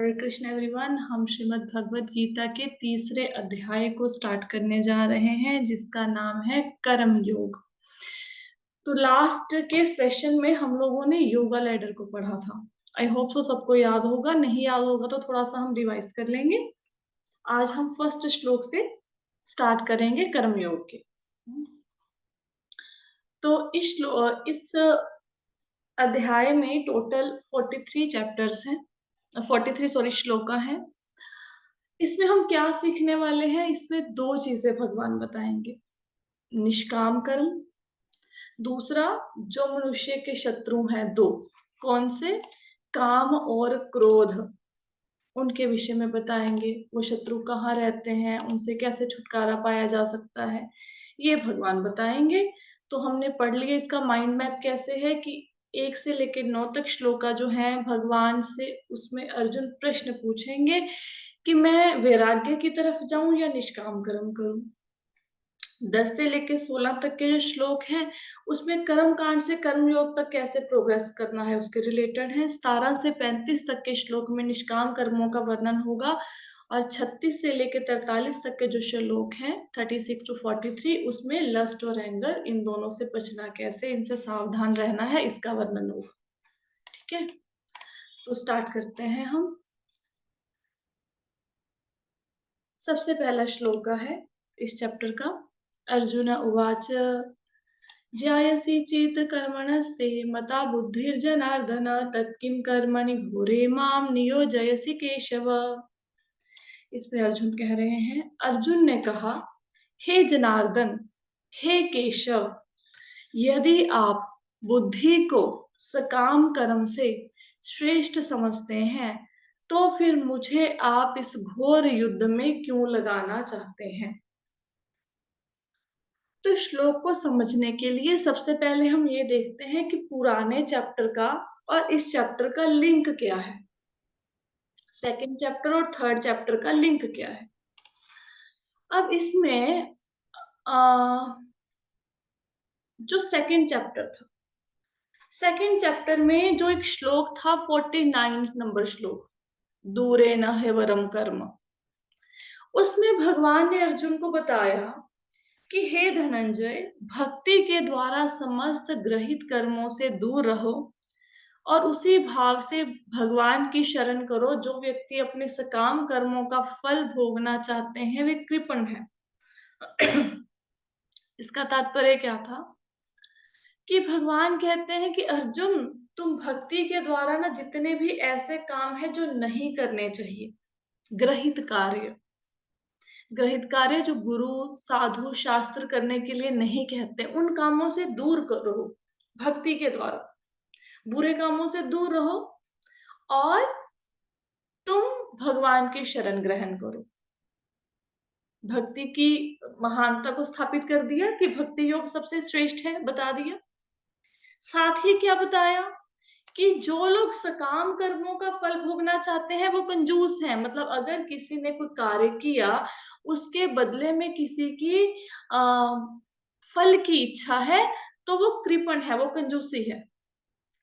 हरे Krishna everyone. हम श्रीमद् भगवत गीता के तीसरे अध्याय को स्टार्ट करने जा रहे हैं, जिसका नाम है कर्म योग। तो लास्ट के सेशन में हम लोगों ने योगा लैडर को पढ़ा था। आई होप सो सबको याद होगा, नहीं याद होगा तो थोड़ा सा हम रिवाइज कर लेंगे। आज हम फर्स्ट श्लोक से स्टार्ट करेंगे कर्म योग के। तो इस अध्याय में टोटल 43 चैप्टर्स हैं, 43 श्लोका हैं। इसमें हम क्या सीखने वाले हैं? इसमें दो चीजें भगवान बताएंगे। निष्काम कर्म, दूसरा जो मनुष्य के शत्रु हैं दो, कौन से? काम और क्रोध, उनके विषय में बताएंगे। वो शत्रु कहाँ रहते हैं, उनसे कैसे छुटकारा पाया जा सकता है, ये भगवान बताएंगे। तो हमने पढ़ लिया इसका माइंड मैप कैसे है कि 1 से लेकर 9 तक श्लोका जो है भगवान से, उसमें अर्जुन प्रश्न पूछेंगे कि मैं वैराग्य की तरफ जाऊं या निष्काम कर्म करूं। 10 से लेकर 16 तक के जो श्लोक हैं उसमें कर्म कांड से कर्म योग तक कैसे प्रोग्रेस करना है उसके रिलेटेड है। 17 से 35 तक के श्लोक में निष्काम कर्मों का वर्णन होगा, और 36 से लेकर 43 तक के जो श्लोक हैं 36 to 43, उसमें लस्ट और एंगर, इन दोनों से बचना कैसे, इनसे सावधान रहना है, इसका वर्णन होगा। ठीक है, तो स्टार्ट करते हैं हम। सबसे पहला श्लोक है इस चैप्टर का। अर्जुन उवाच ज्यायसि चेत कर्मणस्ते मता बुद्धिर्जनार्दन तत्किं कर्मणि घोरे माम नियोजयसि केशव। इसमें अर्जुन कह रहे हैं, अर्जुन ने कहा, हे जनार्दन, हे केशव, यदि आप बुद्धि को सकाम कर्म से श्रेष्ठ समझते हैं तो फिर मुझे आप इस घोर युद्ध में क्यों लगाना चाहते हैं? तो श्लोक को समझने के लिए सबसे पहले हम ये देखते हैं कि पुराने चैप्टर का और इस चैप्टर का लिंक क्या है। सेकंड चैप्टर और थर्ड चैप्टर का लिंक क्या है? अब इसमें जो सेकंड चैप्टर था, सेकंड चैप्टर में जो एक श्लोक था 49 नंबर श्लोक, दूरे न है वरम कर्म, उसमें भगवान ने अर्जुन को बताया कि हे धनंजय, भक्ति के द्वारा समस्त ग्रहित कर्मों से दूर रहो और उसी भाव से भगवान की शरण करो। जो व्यक्ति अपने सकाम कर्मों का फल भोगना चाहते हैं वे कृपण है। इसका तात्पर्य क्या था कि भगवान कहते हैं कि अर्जुन, तुम भक्ति के द्वारा ना जितने भी ऐसे काम है जो नहीं करने चाहिए, ग्रहित कार्य, ग्रहित कार्य जो गुरु साधु शास्त्र करने के लिए नहीं कहते, उन कामों से दूर रहो भक्ति के द्वारा, बुरे कामों से दूर रहो और तुम भगवान की शरण ग्रहण करो। भक्ति की महानता को स्थापित कर दिया कि भक्ति योग सबसे श्रेष्ठ है, बता दिया। साथ ही क्या बताया कि जो लोग सकाम कर्मों का फल भोगना चाहते हैं वो कंजूस हैं। मतलब अगर किसी ने कोई कार्य किया, उसके बदले में किसी की फल की इच्छा है, तो वो कृपण है, वो कंजूसी है।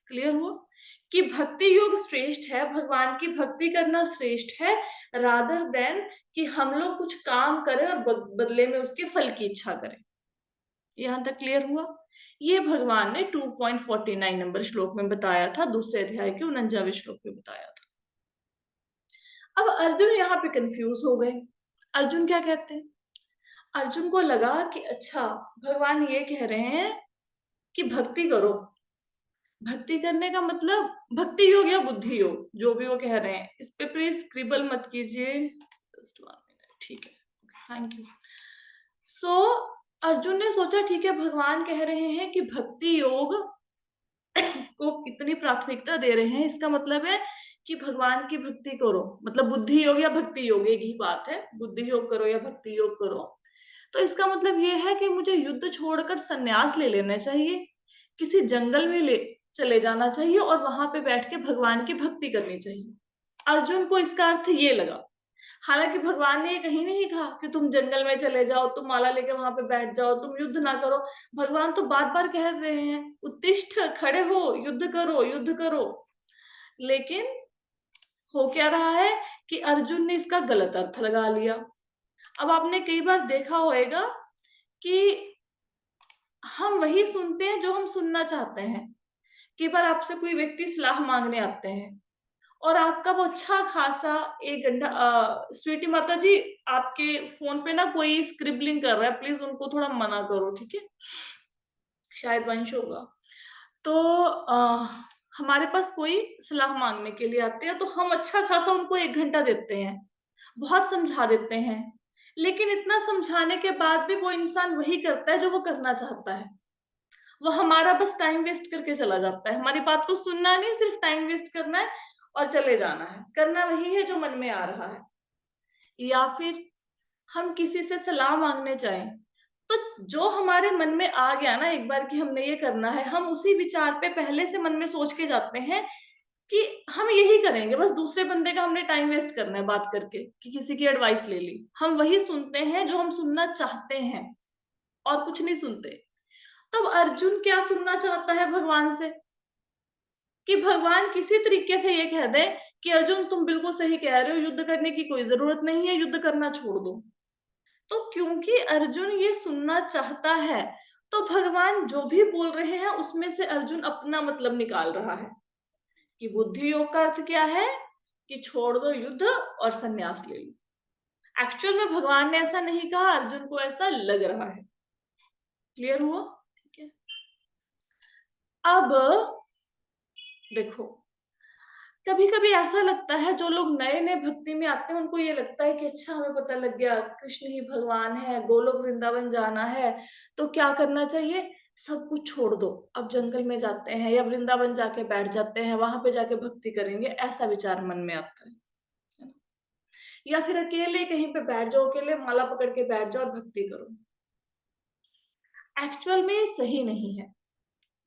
क्लियर हुआ कि भक्ति योग श्रेष्ठ है, भगवान की भक्ति करना श्रेष्ठ है, रादर देन कि हम लोग कुछ काम करें और बदले में उसके फल की इच्छा करें। यहां तक क्लियर हुआ? ये भगवान ने 2.49 नंबर श्लोक में बताया था, दूसरे अध्याय के 49वें श्लोक में बताया था। अब अर्जुन यहाँ पे कंफ्यूज हो गए। अर्जुन क्या कहते हैं? अर्जुन को लगा कि अच्छा, भगवान ये कह रहे हैं कि भक्ति करो। भक्ति करने का मतलब भक्ति योग या बुद्धि योग, जो भी वो कह रहे हैं, इस पे प्लीज स्क्रिबल मत कीजिए। जस्ट 1 मिनट, ठीक है, थैंक यू। सो अर्जुन ने सोचा ठीक है, भगवान कह रहे हैं कि भक्ति योग को इतनी प्राथमिकता दे रहे हैं, इसका मतलब है कि भगवान की भक्ति करो। मतलब बुद्धि योग या भक्ति योग एक ही बात है, बुद्धि योग करो या भक्ति योग करो। तो इसका मतलब ये है कि मुझे युद्ध छोड़कर संन्यास ले लेना चाहिए, किसी जंगल में ले चले जाना चाहिए और वहां पे बैठ के भगवान की भक्ति करनी चाहिए। अर्जुन को इसका अर्थ ये लगा। हालांकि भगवान ने ये कहीं नहीं कहा कि तुम जंगल में चले जाओ, तुम माला लेके वहां पे बैठ जाओ, तुम युद्ध ना करो। भगवान तो बार बार कह रहे हैं, उत्तिष्ठ, खड़े हो, युद्ध करो, युद्ध करो। लेकिन हो क्या रहा है कि अर्जुन ने इसका गलत अर्थ लगा लिया। अब आपने कई बार देखा होगा कि हम वही सुनते हैं जो हम सुनना चाहते हैं। कई बार आपसे कोई व्यक्ति सलाह मांगने आते हैं और आपका वो अच्छा खासा 1 घंटा स्वीटी माता जी, आपके फ़ोन पे ना कोई स्क्रिबलिंग कर रहा है, प्लीज़ उनको थोड़ा मना करो, ठीक है? शायद वंश होगा। तो हमारे पास कोई सलाह माँगने के लिए आते हैं, तो हम अच्छा खासा उनको 1 घंटा देते हैं, बहुत समझा देते हैं। लेकिन इतना समझाने के बाद भी वो इंसान वही करता है जो वो करना चाहता है। वो हमारा बस टाइम वेस्ट करके चला जाता है। हमारी बात को सुनना नहीं, सिर्फ टाइम वेस्ट करना है और चले जाना है। करना वही है जो मन में आ रहा है। या फिर हम किसी से सलाह माँगने जाएँ, तो जो हमारे मन में आ गया ना एक बार कि हमने ये करना है, हम उसी विचार पे पहले से मन में सोच के जाते हैं कि हम यही करेंगे, बस दूसरे बंदे का हमने टाइम वेस्ट करना है बात करके कि किसी की एडवाइस ले ली। हम वही सुनते हैं जो हम सुनना चाहते हैं और कुछ नहीं सुनते। तब अर्जुन क्या सुनना चाहता है भगवान से? कि भगवान किसी तरीके से ये कह दें कि अर्जुन तुम बिल्कुल सही कह रहे हो, युद्ध करने की कोई ज़रूरत नहीं है, युद्ध करना छोड़ दो। तो क्योंकि अर्जुन ये सुनना चाहता है, तो भगवान जो भी बोल रहे हैं उसमें से अर्जुन अपना मतलब निकाल रहा है कि बुद्धि योग का अर्थ क्या है कि छोड़ दो युद्ध और संन्यास ले लो। एक्चुअल में भगवान ने ऐसा नहीं कहा, अर्जुन को ऐसा लग रहा है। क्लियर हुआ? ठीक है। अब देखो, कभी-कभी ऐसा लगता है जो लोग नए-नए भक्ति में आते हैं उनको ये लगता है कि अच्छा हमें पता लग गया कृष्ण ही भगवान है, गोलोक वृंदावन जाना है, तो क्या करना चाहिए? सब कुछ छोड़ दो, अब जंगल में जाते हैं या वृंदावन जाके बैठ जाते हैं, वहाँ पे जाके भक्ति करेंगे, ऐसा विचार मन में आता है। ना? या फिर अकेले कहीं पे बैठ जाओ, अकेले माला पकड़ के बैठ जाओ और भक्ति करो। एक्चुअल में ये सही नहीं है।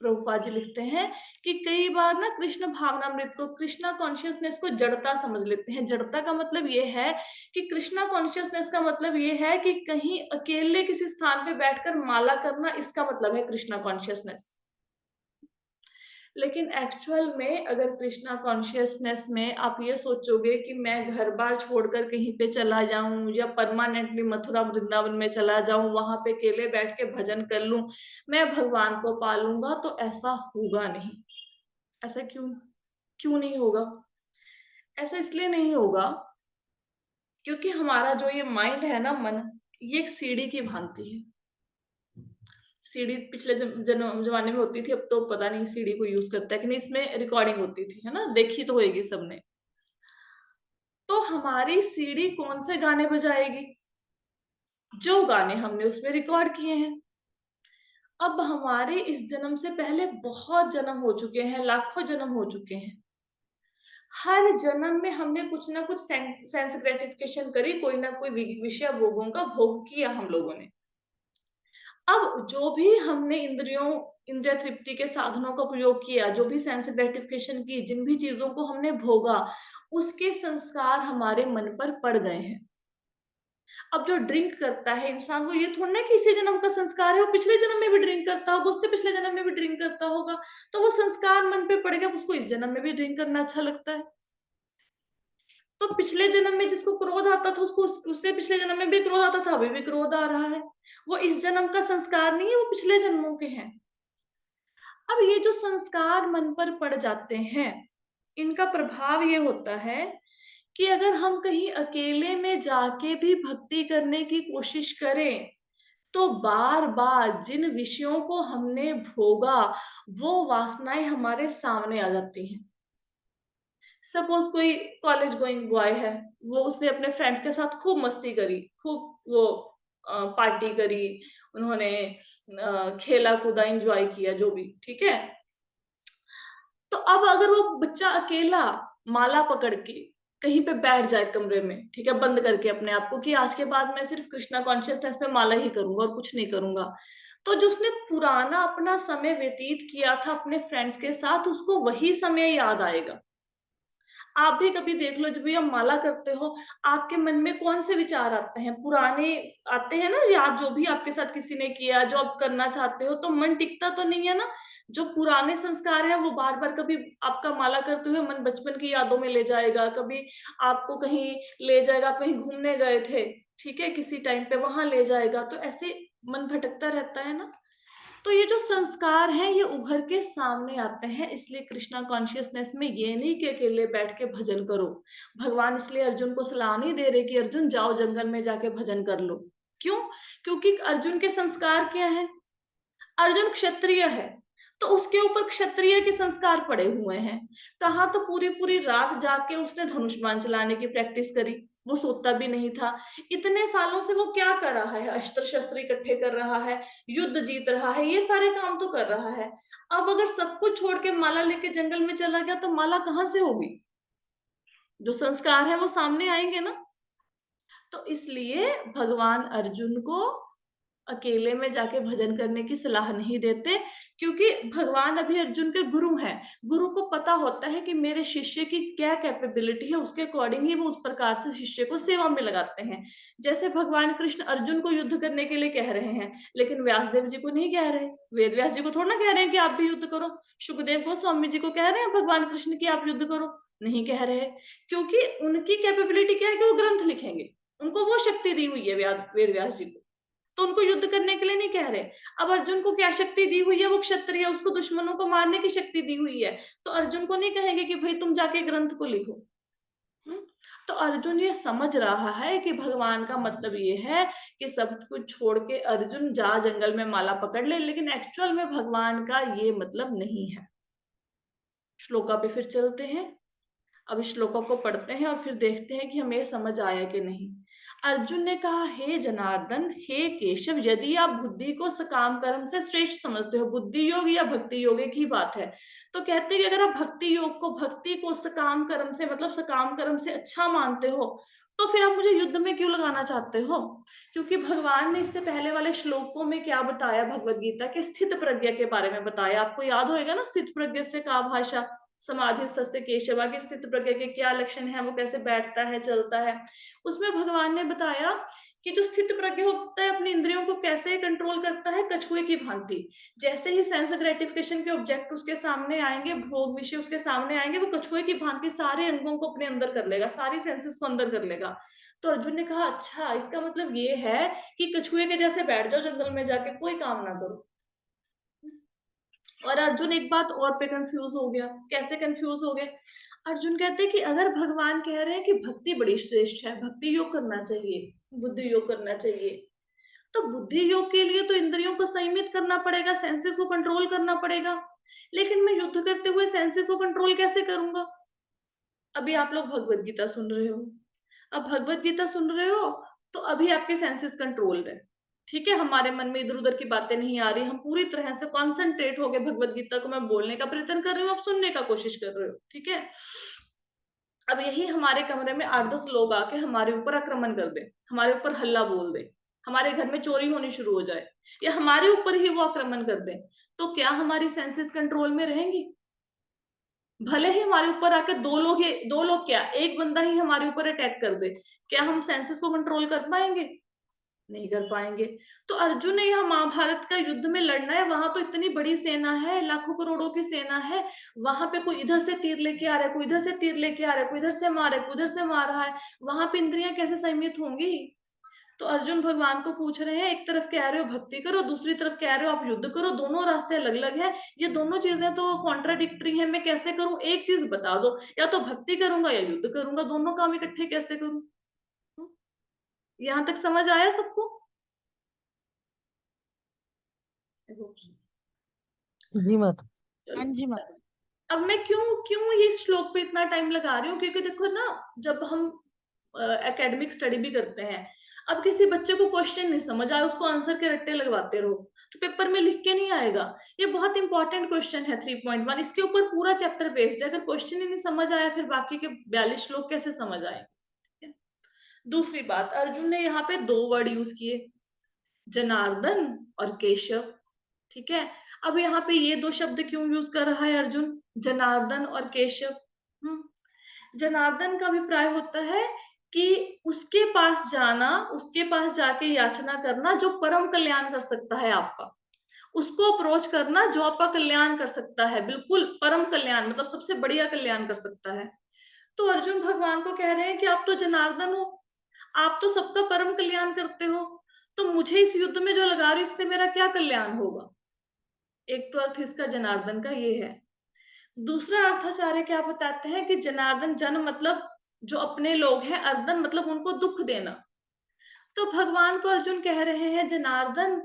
प्रभुपाद जी लिखते हैं कि कई बार ना कृष्ण भावनामृत को, कृष्णा कॉन्शियसनेस को जड़ता समझ लेते हैं। जड़ता का मतलब ये है कि कृष्णा कॉन्शियसनेस का मतलब ये है कि कहीं अकेले किसी स्थान पे बैठकर माला करना, इसका मतलब है कृष्णा कॉन्शियसनेस। लेकिन एक्चुअल में अगर कृष्णा कॉन्शियसनेस में आप ये सोचोगे कि मैं घर-बार छोड़कर कहीं पे चला जाऊँ या परमानेंटली मथुरा वृंदावन में चला जाऊँ, वहाँ पे अकेले बैठ के भजन कर लूँ, मैं भगवान को पा लूँगा, तो ऐसा होगा नहीं। ऐसा क्यों? क्यों नहीं होगा? ऐसा इसलिए नहीं होगा क्योंकि हमारा जो ये माइंड है ना, मन, ये एक सीढ़ी की भांति है। सीढ़ी पिछले ज़माने में होती थी, अब तो पता नहीं सीढ़ी को यूज़ करता है कि नहीं, इसमें रिकॉर्डिंग होती थी, है ना? देखी तो होएगी सबने। तो हमारी सीढ़ी कौन से गाने बजाएगी? जो गाने हमने उसमें रिकॉर्ड किए हैं। अब हमारे इस जन्म से पहले बहुत जन्म हो चुके हैं, लाखों जन्म हो चुके हैं। हर जन्म में हमने कुछ ना कुछ सेंस ग्रेटिफिकेशन करी, कोई ना कोई विषय भोगों का भोग किया हम लोगों ने। अब जो भी हमने इंद्रिय तृप्ति के साधनों का प्रयोग किया, जो भी सेंस ग्रेटिफिकेशन की, जिन भी चीज़ों को हमने भोगा, उसके संस्कार हमारे मन पर पड़ गए हैं। अब जो ड्रिंक करता है इंसान, वो ये थोड़ी ना कि इसी जन्म का संस्कार है, वो पिछले जन्म में भी ड्रिंक करता होगा, उससे पिछले जन्म में भी ड्रिंक करता होगा, तो वो संस्कार मन पे पड़ गया, उसको इस जन्म में भी ड्रिंक करना अच्छा लगता है। तो पिछले जन्म में जिसको क्रोध आता था, उसको उसके पिछले जन्म में भी क्रोध आता था, अभी भी क्रोध आ रहा है। वो इस जन्म का संस्कार नहीं है, वो पिछले जन्मों के हैं। अब ये जो संस्कार मन पर पड़ जाते हैं, इनका प्रभाव ये होता है कि अगर हम कहीं अकेले में जाके भी भक्ति करने की कोशिश करें, तो बार-बार जिन विषयों को हमने भोगा, वो वासनाएँ हमारे सामने आ जाती हैं। सपोज़ कोई कॉलेज गोइंग बॉय है, वो उसने अपने फ्रेंड्स के साथ खूब मस्ती करी, खूब वो पार्टी करी, उन्होंने खेला-कूदा, एन्जॉय किया जो भी, ठीक है? तो अब अगर वो बच्चा अकेला माला पकड़ के कहीं पे बैठ जाए कमरे में, ठीक है? बंद करके अपने आप को कि आज के बाद मैं सिर्फ़ कृष्णा कॉन्शियसनेस में माला ही करूँगा और कुछ नहीं करूँगा। तो जो उसने पुराना अपना समय व्यतीत किया था अपने फ्रेंड्स के साथ, उसको वही समय याद आएगा। आप भी कभी देख लो, जब भी आप माला करते हो, आपके मन में कौन से विचार आते हैं? पुराने आते हैं ना याद, जो भी आपके साथ किसी ने किया, जो आप करना चाहते हो, तो मन टिकता तो नहीं है ना। जो पुराने संस्कार हैं वो बार-बार, कभी आपका माला करते हुए मन बचपन की यादों में ले जाएगा, कभी आपको कहीं ले जाएगा, आप कहीं घूमने गए थे, ठीक है? किसी टाइम पे वहाँ ले जाएगा, तो ऐसे मन भटकता रहता है ना। तो ये जो संस्कार हैं ये उभर के सामने आते हैं, इसलिए कृष्णा कॉन्शियसनेस में ये नहीं कि अकेले बैठ के भजन करो। भगवान इसलिए अर्जुन को सलाह नहीं दे रहे कि अर्जुन जाओ जंगल में जाके भजन कर लो। क्यों? क्योंकि अर्जुन के संस्कार क्या है? अर्जुन क्षत्रिय है, तो उसके ऊपर क्षत्रिय के संस्कार पड़े हुए हैं। कहा तो पूरी पूरी रात जाग के उसने धनुष बाण चलाने की प्रैक्टिस करी, वो सोता भी नहीं था। इतने सालों से वो क्या कर रहा है? अस्त्र शस्त्र इकट्ठे कर रहा है, युद्ध जीत रहा है, ये सारे काम तो कर रहा है। अब अगर सब कुछ छोड़ के माला लेके जंगल में चला गया तो माला कहाँ से होगी? जो संस्कार है वो सामने आएंगे ना। तो इसलिए भगवान अर्जुन को अकेले में जाके भजन करने की सलाह नहीं देते, क्योंकि भगवान अभी अर्जुन के गुरु हैं। गुरु को पता होता है कि मेरे शिष्य की क्या कैपेबिलिटी है, उसके अकॉर्डिंग ही वो उस प्रकार से शिष्य को सेवा में लगाते हैं। जैसे भगवान कृष्ण अर्जुन को युद्ध करने के लिए कह रहे हैं, लेकिन व्यासदेव जी को नहीं कह रहे। वेद व्यास जी को थोड़ा ना कह रहे हैं कि आप भी युद्ध करो। सुखदेव गोस्वामी जी को कह रहे हैं भगवान कृष्ण की आप युद्ध करो, नहीं कह रहे। क्योंकि उनकी कैपेबिलिटी क्या है कि वो ग्रंथ लिखेंगे, उनको वो शक्ति दी हुई है वेद व्यास जी को, तो उनको युद्ध करने के लिए नहीं कह रहे। अब अर्जुन को क्या शक्ति दी हुई है? वो क्षत्रिय है, उसको दुश्मनों को मारने की शक्ति दी हुई है। तो अर्जुन को नहीं कहेंगे कि भाई तुम जाके ग्रंथ को लिखो। हम्म? तो अर्जुन ये समझ रहा है कि भगवान का मतलब ये है कि सब कुछ छोड़ के अर्जुन जा जंगल में माला पकड़ ले, लेकिन एक्चुअल में भगवान का ये मतलब नहीं है। श्लोका पे फिर चलते हैं। अब इस श्लोका को पढ़ते हैं और फिर देखते हैं कि हमें ये समझ आया कि नहीं। अर्जुन ने कहा, हे जनार्दन, हे केशव, यदि आप बुद्धि को सकाम कर्म से श्रेष्ठ समझते हो, बुद्धि योग या भक्ति योग एक ही बात है, तो कहते हैं कि अगर आप भक्ति योग को, भक्ति को सकाम कर्म से, मतलब सकाम कर्म से अच्छा मानते हो, तो फिर आप मुझे युद्ध में क्यों लगाना चाहते हो? क्योंकि भगवान ने इससे पहले वाले श्लोकों में क्या बताया, भगवत गीता के स्थित प्रज्ञा के बारे में बताया। आपको याद होएगा ना, स्थित प्रज्ञा से का भाषा, समाधिस्थस्य केशवा की स्थित प्रज्ञा के क्या लक्षण है, वो कैसे बैठता है, चलता है। उसमें भगवान ने बताया कि जो स्थित प्रज्ञ होता है अपनी इंद्रियों को कैसे कंट्रोल करता है, कछुए की भांति। जैसे ही सेंस ग्रेटिफिकेशन के ऑब्जेक्ट उसके सामने आएंगे, भोग विषय उसके सामने आएंगे, वो कछुए की भांति सारे अंगों को अपने अंदर कर लेगा, सारी सेंसेस को अंदर कर लेगा। तो अर्जुन ने कहा, अच्छा इसका मतलब ये है कि कछुए के जैसे बैठ जाओ जंगल में जाके, कोई काम ना करो। और अर्जुन एक बात और पे कंफ्यूज हो गया। कैसे कंफ्यूज हो गए? अर्जुन कहते हैं कि अगर भगवान कह रहे हैं कि भक्ति बड़ी श्रेष्ठ है, भक्ति योग करना चाहिए, बुद्धि योग करना चाहिए, तो बुद्धि योग के लिए तो इंद्रियों को संयमित करना पड़ेगा, सेंसेस को कंट्रोल करना पड़ेगा। लेकिन मैं युद्ध करते हुए सेंसेस को कंट्रोल कैसे करूंगा? अभी आप लोग भगवत गीता सुन रहे हो, अब भगवत गीता सुन रहे हो तो अभी आपके सेंसेस कंट्रोल्ड है, ठीक है? हमारे मन में इधर उधर की बातें नहीं आ रही, हम पूरी तरह से कॉन्सेंट्रेट हो गए भगवत गीता को मैं बोलने का प्रयत्न कर रही हूँ, आप सुनने का कोशिश कर रहे हो, ठीक है? अब यही हमारे कमरे में 8-10 लोग आके हमारे ऊपर आक्रमण कर दे, हमारे ऊपर हल्ला बोल दे, हमारे घर में चोरी होनी शुरू हो जाए, या हमारे ऊपर ही वो आक्रमण कर दे, तो क्या हमारी सेंसेस कंट्रोल में रहेंगी? भले ही हमारे ऊपर आके दो लोग क्या, एक बंदा ही हमारे ऊपर अटैक कर दे, क्या हम सेंसेस को कंट्रोल कर पाएंगे? नहीं कर पाएंगे। तो अर्जुन ने यहाँ महाभारत का युद्ध में लड़ना है, वहां तो इतनी बड़ी सेना है, लाखों करोड़ों की सेना है, वहां पे कोई इधर से तीर लेके आ रहा है, कोई इधर से तीर लेके आ रहा है, कोई इधर से मार रहा है, कोई उधर से मार रहा है, वहां पे इंद्रियां कैसे संयमित होंगी? तो अर्जुन भगवान को पूछ रहे हैं, एक तरफ कह रहे हो भक्ति करो, दूसरी तरफ कह रहे हो आप युद्ध करो, दोनों रास्ते अलग अलग हैं, ये दोनों चीजें तो कॉन्ट्राडिक्टरी है, मैं कैसे करूं? एक चीज बता दो, या तो भक्ति करूंगा या युद्ध करूंगा, दोनों काम इकट्ठे कैसे करूं? यहां तक समझ आया सबको? जी माता। चलो। हाँ जी माता। अब मैं क्यों क्यों ये श्लोक पे इतना टाइम लगा रही हूँ, क्योंकि देखो ना, जब हम एकेडमिक स्टडी भी करते हैं, अब किसी बच्चे को क्वेश्चन नहीं समझ आया, उसको आंसर के रट्टे लगवाते रहो, तो पेपर में लिख के नहीं आएगा। ये बहुत इंपॉर्टेंट क्वेश्चन है 3.1, इसके ऊपर पूरा चैप्टर बेस्ड है। अगर क्वेश्चन ही नहीं समझ आया, फिर बाकी के 42 श्लोक कैसे समझ आए? दूसरी बात, अर्जुन ने यहाँ पे 2 वर्ड यूज किए, जनार्दन और केशव, ठीक है? अब यहाँ पे ये 2 शब्द क्यों यूज कर रहा है अर्जुन, जनार्दन और केशव? जनार्दन का अभिप्राय होता है कि उसके पास जाना, उसके पास जाके याचना करना जो परम कल्याण कर सकता है आपका, उसको अप्रोच करना जो आपका कल्याण कर सकता है, बिल्कुल परम कल्याण, मतलब सबसे बढ़िया कल्याण कर सकता है। तो अर्जुन भगवान को कह रहे हैं कि आप तो जनार्दन हो, आप तो सबका परम कल्याण करते हो, तो मुझे इस युद्ध में जो लगा रहे हो इससे मेरा क्या कल्याण होगा। एक तो अर्थ इसका जनार्दन का ये है। दूसरा अर्थाचार्य क्या बताते हैं कि जनार्दन, जन मतलब जो अपने लोग हैं, अर्दन मतलब उनको दुख देना। तो भगवान को अर्जुन कह रहे हैं जनार्दन,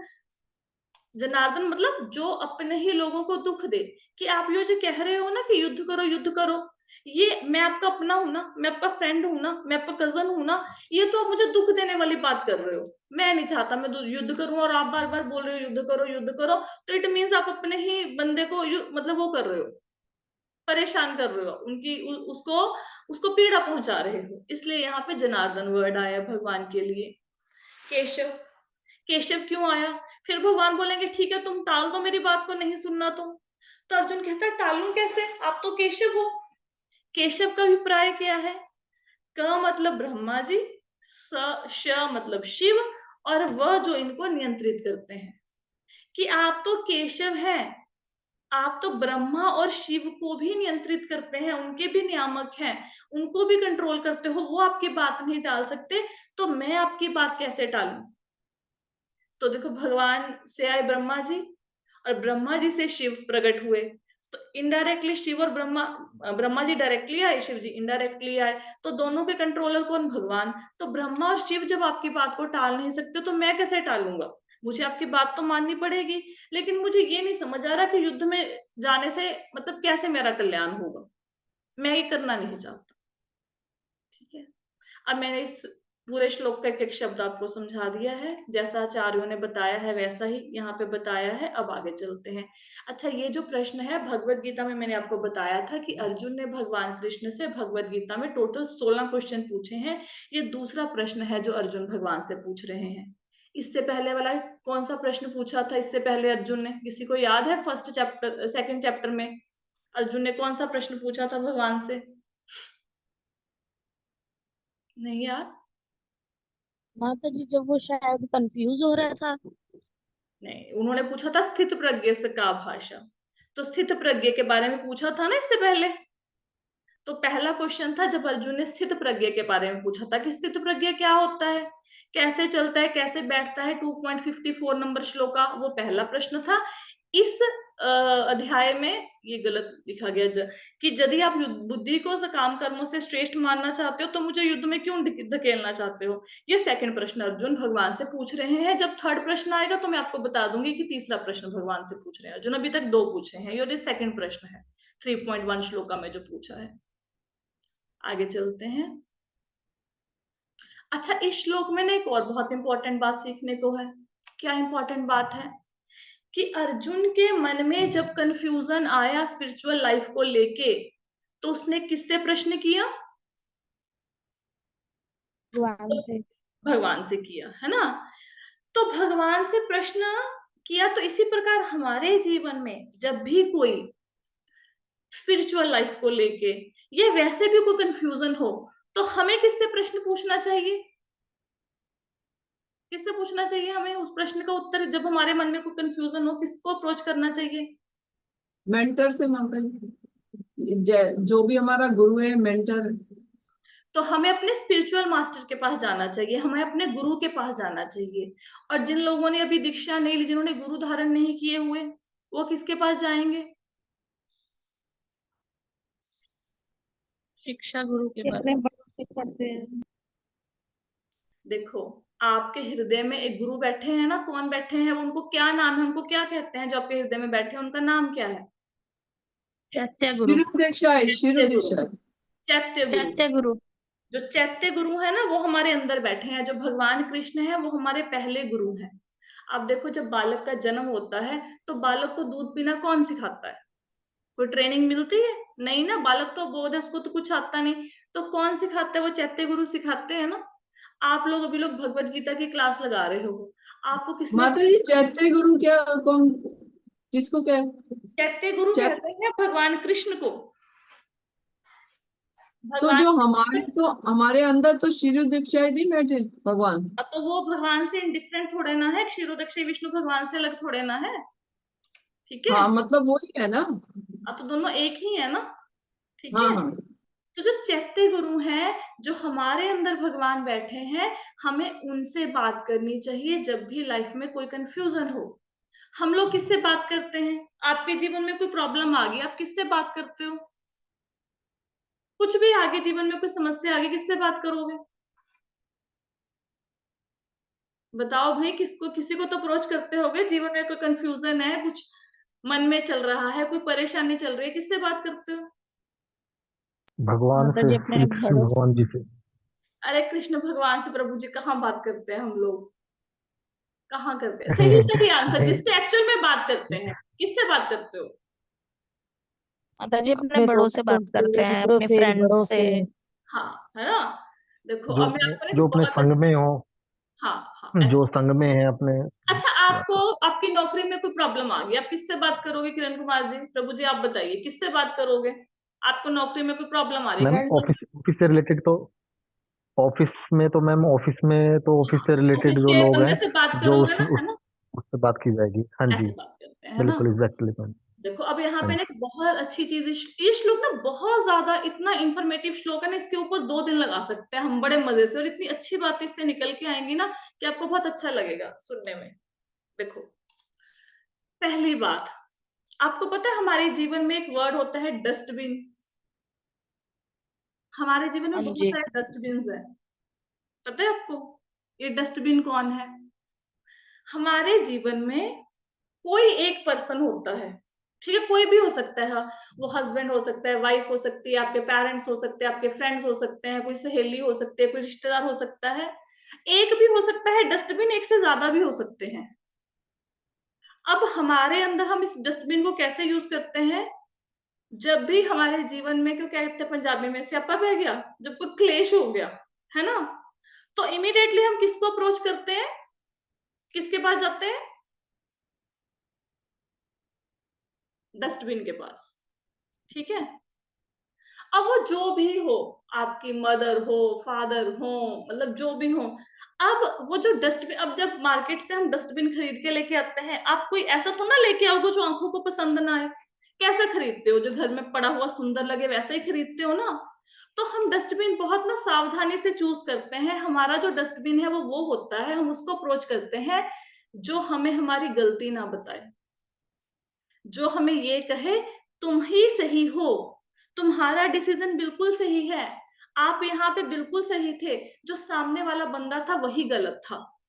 जनार्दन मतलब जो अपने ही लोगों को दुख दे। कि आप ये जो कह रहे हो ना कि युद्ध करो युद्ध करो, ये मैं आपका अपना हूं ना, मैं आपका फ्रेंड हूं ना, मैं आपका कजन हूं ना, ये तो आप मुझे दुख देने वाली बात कर रहे हो। मैं नहीं चाहता मैं युद्ध करूं और आप बार बार बोल रहे हो युद्ध करो युद्ध करो, तो इट मीन्स आप अपने ही बंदे को मतलब वो कर रहे हो, परेशान कर रहे हो, उसको उसको पीड़ा पहुंचा रहे हो। इसलिए यहाँ पे जनार्दन वर्ड आया भगवान के लिए। केशव, केशव क्यों आया? फिर भगवान बोलेंगे ठीक है तुम टाल दो मेरी बात को, नहीं सुनना तो अर्जुन कहता है टालूं कैसे, आप तो केशव हो। केशव का अभिप्राय क्या है? क मतलब ब्रह्मा जी, श मतलब शिव, और वह जो इनको नियंत्रित करते हैं। कि आप तो केशव हैं, आप तो ब्रह्मा और शिव को भी नियंत्रित करते हैं, उनके भी नियामक हैं, उनको भी कंट्रोल करते हो, वो आपकी बात नहीं टाल सकते, तो मैं आपकी बात कैसे टालूं। तो देखो भगवान से आए ब्रह्मा जी, और ब्रह्मा जी से शिव प्रकट हुए, तो इनडायरेक्टली शिव और ब्रह्मा, ब्रह्मा जी डायरेक्टली आए, शिव जी इनडायरेक्टली आए, तो दोनों के कंट्रोलर कौन? भगवान। तो ब्रह्मा और शिव जब आपकी बात को टाल नहीं सकते तो मैं कैसे टालूंगा? मुझे आपकी बात तो माननी पड़ेगी। लेकिन मुझे ये नहीं समझ आ रहा कि युद्ध में जाने से मतलब कैसे मेरा कल्याण होगा, मैं ये करना नहीं चाहता। ठीक है, अब मैंने इस पूरे श्लोक का एक एक शब्द आपको समझा दिया है, जैसा आचार्यों ने बताया है वैसा ही यहाँ पे बताया है। अब आगे चलते हैं। अच्छा, ये जो प्रश्न है भगवत गीता में, मैंने आपको बताया था कि अर्जुन ने भगवान कृष्ण से भगवत गीता में टोटल 16 क्वेश्चन पूछे हैं। ये दूसरा प्रश्न है जो अर्जुन भगवान से पूछ रहे हैं। इससे पहले वाला कौन सा प्रश्न पूछा था इससे पहले अर्जुन ने, किसी को याद है? फर्स्ट चैप्टर, सेकंड चैप्टर में अर्जुन ने कौन सा प्रश्न पूछा था भगवान से? नहीं याद? माता जी, जब वो शायद कंफ्यूज हो रहा था। नहीं, उन्होंने पूछा था स्थित प्रज्ञ से का भाषा। तो स्थित प्रज्ञ के बारे में पूछा था ना इससे पहले। तो पहला क्वेश्चन था जब अर्जुन ने स्थित प्रज्ञ के बारे में पूछा था कि स्थित प्रज्ञ क्या होता है, कैसे चलता है, कैसे बैठता है, 2.54 नंबर श्लोका, वो पहला प्रश्न था। इस अध्याय में ये गलत लिखा गया कि यदि आप बुद्धि को सकाम कर्मों से श्रेष्ठ मानना चाहते हो तो मुझे युद्ध में क्यों धकेलना चाहते हो। ये सेकंड प्रश्न अर्जुन भगवान से पूछ रहे हैं। जब थर्ड प्रश्न आएगा तो मैं आपको बता दूंगी कि तीसरा प्रश्न भगवान से पूछ रहे हैं। अर्जुन अभी तक 2 पूछे हैं, ये सेकंड प्रश्न है 3.1 श्लोका में जो पूछा है। आगे चलते हैं। अच्छा, इस श्लोक में ना एक और बहुत इंपॉर्टेंट बात सीखने को है। क्या इंपॉर्टेंट बात है? कि अर्जुन के मन में जब कंफ्यूजन आया स्पिरिचुअल लाइफ को लेके, तो उसने किससे प्रश्न किया? भगवान तो से। भगवान से किया, है ना। तो भगवान से प्रश्न किया, तो इसी प्रकार हमारे जीवन में जब भी कोई स्पिरिचुअल लाइफ को लेके या वैसे भी कोई कंफ्यूजन हो, तो हमें किससे प्रश्न पूछना चाहिए? किससे पूछना चाहिए हमें उस प्रश्न का उत्तर? जब हमारे मन में कोई कंफ्यूजन हो, किसको अप्रोच करना चाहिए? मेंटर से मांगा जो भी हमारा गुरु है, मेंटर। तो हमें अपने स्पिरिचुअल मास्टर के पास जाना चाहिए, हमें अपने गुरु के पास जाना चाहिए। और जिन लोगों ने अभी दीक्षा नहीं ली, जिन्होंने गुरु धारण नहीं किए हुए, वो किसके पास जाएंगे? शिक्षा गुरु के अपने पास। बड़ों से करते हैं। देखो, आपके हृदय में एक गुरु बैठे हैं ना, कौन बैठे हैं? उनको क्या नाम है, उनको क्या कहते हैं? जो आपके हृदय में बैठे हैं उनका नाम क्या है? चैत्य गुरु। शिरु देशाय, शिरु चैत्य गुरु। देशाय। चैत्य गुरु। चैत्य गुरु। जो चैत्य गुरु है ना, वो हमारे अंदर बैठे हैं। जो भगवान कृष्ण है वो हमारे पहले गुरु हैं। अब देखो, जब बालक का जन्म होता है तो बालक को दूध पीना कौन सिखाता है? कोई ट्रेनिंग मिलती है? नहीं ना, बालक तो बोध है, उसको तो कुछ आता नहीं। तो कौन सिखाता है? वो चैत्य गुरु सिखाते हैं ना। आप लोग अभी लोग भगवत गीता की क्लास लगा रहे हो, आपको किसने? माता जी, चैत्य गुरु क्या, कौन, किसको क्या? चैत्य गुरु चैत कहते हैं भगवान कृष्ण को। तो भगवान जो हमारे अंदर तो क्षीरोदक्षाएं भी बैठे भगवान। तो वो भगवान से इंडिफरेंट थोड़े ना है, क्षीरोदक्षी विष्णु भगवान से अलग थोड़े ना है, ठीक है। हाँ मतलब वही है ना। अब तो दोनों एक ही है ना, ठीक हाँ है। हाँ। तो जो चैत्य गुरु हैं, जो हमारे अंदर भगवान बैठे हैं, हमें उनसे बात करनी चाहिए जब भी लाइफ में कोई कंफ्यूजन हो। हम लोग किससे बात करते हैं? आपके जीवन में कोई प्रॉब्लम आ गई, आप किससे बात करते हो? कुछ भी आगे जीवन में कोई समस्या आ गई, किससे बात करोगे? बताओ भाई, किसको, किसी को तो अप्रोच करते होगे। जीवन में कोई कंफ्यूजन है, कुछ मन में चल रहा है, कोई परेशानी चल रही है, किससे बात करते हो? भगवान माता से, जी अपने श्री कृष्ण बड़ों भगवान जी से। अरे कृष्ण भगवान से, प्रभु जी, कहाँ बात करते हैं हम लोग, कहाँ करते हैं? सही सही आंसर, नहीं, जिससे एक्चुअल में बात करते हैं, किससे बात करते हो? माता जी अपने अपने बड़ों से दोस्तों बात से, करते हैं, मित्रों अपने से, फ्रेंड्स बड़ों से। से, हाँ, है ना। देखो जो अब मैं आपको ना एक जो अपने बहुत, संग में हो, हाँ हाँ ऐसे। जो संग में है अपने। अच्छा, आपको आपकी नौकरी में कोई प्रॉब्लम आ गई, आप किससे बात करोगे? किरण कुमार जी, प्रभु जी, आप बताइए किससे बात करोगे? आपको नौकरी में कोई प्रॉब्लम आ रही है, मैम किससे? ऑफिस ऑफिस से रिलेटेड तो, ऑफिस से रिलेटेड ऑफिस जो के लोग हैं, बंदे से बात जो करोगे ना, है ना। उससे बात की जाएगी। हाँ जी, ऐसे बात करते हैं, है ना। बिल्कुल एग्जैक्टली मैम। देखो अब यहाँ हाँ पे ना जी। एक बहुत अच्छी चीज, ये श्लोक ना बहुत ज्यादा, इतना इंफॉर्मेटिव श्लोक है ना, इसके ऊपर 2 दिन लगा सकते हैं हम बड़े मजे से, और इतनी अच्छी बातें इससे निकल के आएंगी ना कि आपको बहुत अच्छा लगेगा सुनने में। देखो, पहली बात, आपको पता है हमारे जीवन में एक वर्ड होता है डस्टबिन। हमारे जीवन हाँ में बहुत जी। सारे डस्टबिन हैं, पता है आपको? ये डस्टबिन कौन है? हमारे जीवन में कोई एक पर्सन होता है, ठीक है, कोई भी हो सकता है। वो हस्बैंड हो सकता है, वाइफ हो सकती है, आपके पेरेंट्स हो सकते हैं, आपके फ्रेंड्स हो सकते हैं, कोई सहेली हो सकती है, कोई रिश्तेदार हो सकता है, एक भी हो सकता है। डस्टबिन एक से ज्यादा भी हो सकते हैं। अब हमारे अंदर हम इस डस्टबिन को कैसे यूज करते हैं? जब भी हमारे जीवन में, क्यों कहते हैं पंजाबी में, स्यापा बह गया, जब कोई क्लेश हो गया, है ना, तो इमीडिएटली हम किसको अप्रोच करते हैं, किसके पास जाते हैं? डस्टबिन के पास, ठीक है। अब वो जो भी हो, आपकी मदर हो, फादर हो, मतलब जो भी हो, अब वो जो डस्टबिन, अब जब मार्केट से हम डस्टबिन खरीद के लेके आते हैं, आप कोई ऐसा थोड़ा ना लेके आओगे जो आंखों को पसंद ना आए। कैसे खरीदते हो? जो घर में पड़ा हुआ सुंदर लगे वैसे ही खरीदते हो ना। तो हम डस्टबिन बहुत ना सावधानी से चूज करते हैं। हमारा जो डस्टबिन है वो होता है, हम उसको अप्रोच करते हैं जो हमें हमारी गलती ना बताए, जो हमें ये कहे तुम ही सही हो, तुम्हारा डिसीजन बिल्कुल सही है, आप यहाँ पे बिल्कुल सही थे, जो सामने वाला बंदा था वही गलत था।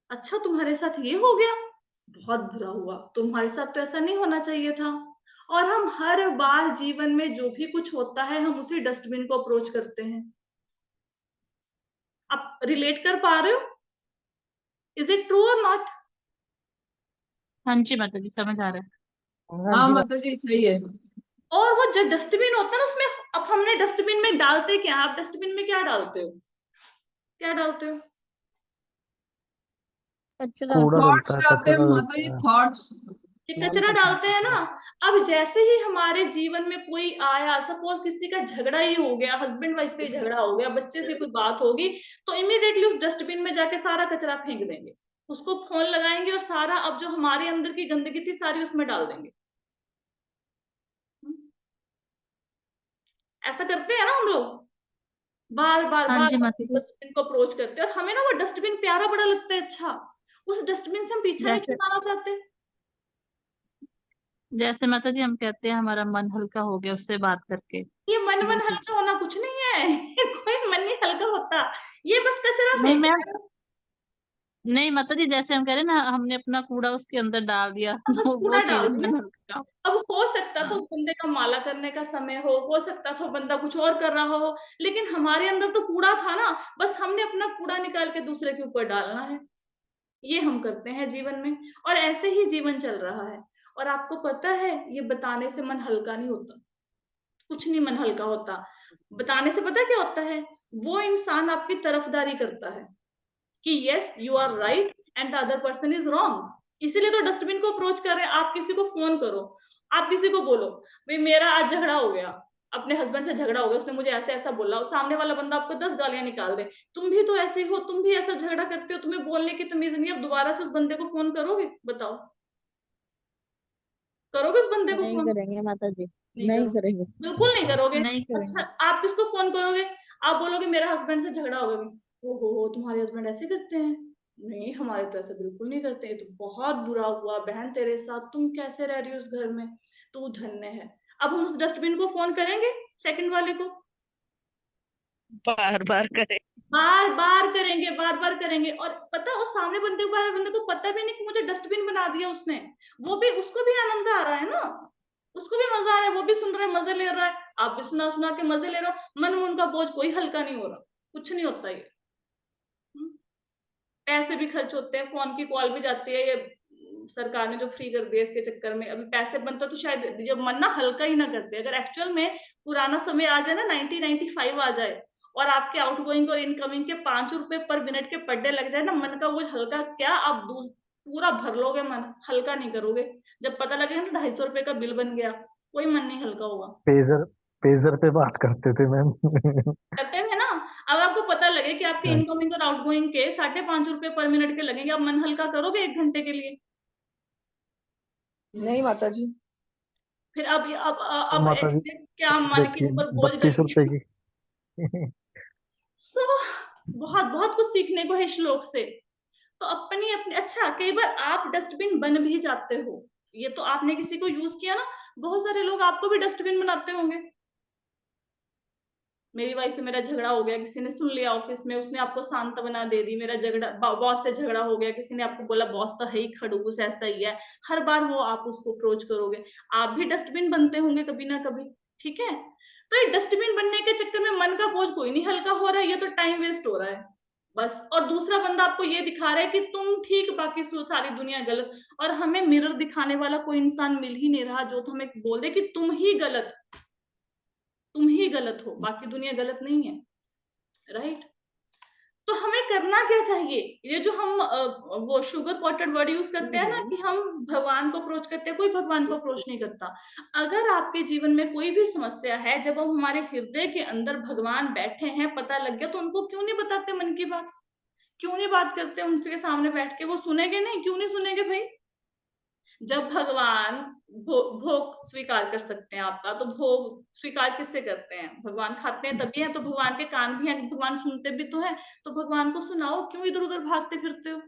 अच्छा, तुम्हारे साथ ये हो गया, बहुत बुरा हुआ, तुम्हारे साथ तो ऐसा नहीं होना चाहिए था। और हम हर बार जीवन में जो भी कुछ होता है, हम उसी डस्टबिन को अप्रोच करते हैं। आप रिलेट कर पा रहे हो? इज इट ट्रू और नॉट? हाँ जी माता जी, समझ आ रहा है। हाँ माता जी सही है। और वो जो डस्टबिन होता है ना, उसमें अब हमने डस्टबिन में डालते क्या? आप डस्टबिन में क्या डालते हो? क्या डालते हो? कचरा। कूड़ा थॉट्स डलता है, डालते हैं कचरा माता जी, डलता है। थॉट्स। ये कचरा डालते हैं ना। अब जैसे ही हमारे जीवन में कोई आया, सपोज किसी का झगड़ा ही हो गया, हस्बैंड वाइफ का ही झगड़ा हो गया, बच्चे से कोई बात होगी, तो इमीडिएटली उस डस्टबिन में जाके सारा कचरा फेंक देंगे, उसको फोन लगाएंगे और सारा, अब जो हमारे अंदर की गंदगी थी सारी उसमें डाल देंगे। ऐसा करते हैं ना हम लोग, बार बार हाँ बार जी माता जी। डस्टबिन को अप्रोच करते हैं, और हमें ना वो डस्टबिन प्यारा बड़ा लगता है। अच्छा, उस डस्टबिन से हम पीछा नहीं जैसे छुड़ाना चाहते। जैसे माता जी हम कहते हैं हमारा मन हल्का हो गया उससे बात करके, ये मन वो चीज। हल्का होना कुछ नहीं है। ये कोई मन नहीं हल्का होता, ये बस कचरा नहीं फेंक मैम, रहे हैं। नहीं माता जी, जैसे हम कह रहे हैं ना, हमने अपना कूड़ा उसके अंदर डाल दिया हम बस तो वो कूड़ा चीज डाल है दिया। मन हल्का। अब हो सकता था हाँ। उस बंदे का माला करने का समय हो सकता था बंदा कुछ और कर रहा हो, लेकिन हमारे अंदर तो कूड़ा था ना, बस हमने अपना कूड़ा निकाल के दूसरे के ऊपर डालना है। ये हम करते हैं जीवन में, और ऐसे ही जीवन चल रहा है। और आपको पता है, ये बताने से मन हल्का नहीं होता, कुछ नहीं मन हल्का होता। बताने से पता क्या होता है? वो इंसान आपकी तरफदारी करता है कि yes you are right and the other person is wrong. इसीलिए तो डस्टबिन को अप्रोच कर रहे हैं। आप किसी को फोन करो, आप किसी को बोलो भाई मेरा आज झगड़ा हो गया, अपने हस्बैंड से झगड़ा हो गया, उसने मुझे ऐसे ऐसा बोला, सामने वाला बंदा आपको 10 गालियां निकाल दे, तुम भी तो ऐसे हो, तुम भी ऐसा झगड़ा करते हो, तुम्हें बोलने की तमीज नहीं है, अब दोबारा से उस बंदे को फोन करोगे? बताओ, करोगे उस बंदे को नहीं फोन? करेंगे माता जी, नहीं नहीं करोगे, करेंगे, बिल्कुल नहीं करोगे। नहीं अच्छा, करेंगे। आप किसको फोन करोगे? आप बोलोगे मेरा हस्बैंड से झगड़ा हो गया, हो तुम्हारे हस्बैंड ऐसे करते हैं? नहीं, हमारे तो ऐसे बिल्कुल नहीं करते, ये तो बहुत बुरा हुआ बहन तेरे साथ, तुम कैसे रह रही हो उस घर में, तू धन्य है। अब हम उस डस्टबिन को फोन करेंगे, सेकंड वाले को? बार बार करें। बार बार करेंगे, बार बार करेंगे। और पता, उस सामने बंदे को पता भी नहीं कि मुझे डस्टबिन बना दिया उसने, वो भी, उसको भी आनंद आ रहा है ना, उसको भी मजा आ रहा है, वो भी सुन रहा है, मजे ले रहा है, आप भी सुना सुना के मजे ले रहे हो, मन में उनका बोझ कोई हल्का नहीं हो रहा, कुछ नहीं होता ये। पैसे भी खर्च होते हैं, फोन की कॉल भी जाती है, ये सरकार ने जो फ्री कर दिया इसके चक्कर में अभी पैसे बनता, तो शायद जब मन ना हल्का ही ना करते। अगर एक्चुअल में पुराना समय आ जाए ना, 1995 आ जाए, और आपके आउटगोइंग और इनकमिंग के 5 रुपए पर मिनट के पर डे लग जाए ना, मन का बोझ हल्का क्या, आप पूरा भर लोगे, मन हल्का नहीं करोगे। जब पता लगेगा ना 250 रुपए का बिल बन गया, कोई मन नहीं हल्का होगा। पेजर पेजर पे बात करते थे मैम। करते थे ना। अब आपको पता लगे कि आपके इनकमिंग और आउटगोइंग के 5.5 रुपए पर मिनट के लगेंगे, आप मन हल्का करोगे 1 घंटे के लिए? नहीं माता जी। फिर तो अब माता जी ऐसे क्या मन के देखिए, ऊपर बोझ 32 रुपए डालेंगे? की। सो बहुत बहुत कुछ सीखने को है इस श्लोक से। तो अपनी अपनी, अच्छा कई बार आप डस्टबिन बन भी जाते हो, ये तो आपने किसी को यूज किया ना, बहुत सारे लोग आपको भी डस्टबिन बनाते होंगे। मेरी वाइफ से मेरा झगड़ा हो गया, किसी ने सुन लिया ऑफिस में, उसने आपको सांत्वना दे दी, मेरा झगड़ा बॉस से झगड़ा हो गया, किसी ने आपको बोला बॉस तो है ही खड़ूस, ऐसा ही है, हर बार वो आप उसको अप्रोच करोगे, आप भी डस्टबिन बनते होंगे कभी ना कभी, ठीक है? तो ये डस्टबिन बनने के चक्कर में मन का बोझ कोई नहीं हल्का हो रहा है, ये तो टाइम वेस्ट हो रहा है बस। और दूसरा बंदा आपको ये दिखा रहा है कि तुम ठीक, बाकी सारी दुनिया गलत। और हमें मिरर दिखाने वाला कोई इंसान मिल ही नहीं रहा जो तो हमें बोल दे कि तुम ही गलत, तुम ही गलत हो, बाकी दुनिया गलत नहीं है, राइट? तो हमें करना क्या चाहिए? ये जो हम वो शुगर कोटेड वर्ड यूज करते हैं ना कि हम भगवान को अप्रोच करते हैं, कोई भगवान को अप्रोच नहीं करता। अगर आपके जीवन में कोई भी समस्या है, जब हम हमारे हृदय के अंदर भगवान बैठे हैं, पता लग गया, तो उनको क्यों नहीं बताते मन की बात? क्यों नहीं बात करते उनके सामने बैठ के? वो सुनेंगे नहीं, क्यों नहीं सुनेंगे भाई? जब भगवान भोग स्वीकार कर सकते हैं आपका, तो भोग स्वीकार किससे करते हैं? भगवान खाते हैं तभी है, तो भगवान के कान भी हैं, भगवान सुनते भी तो हैं, तो भगवान को सुनाओ, क्यों इधर उधर भागते फिरते हो?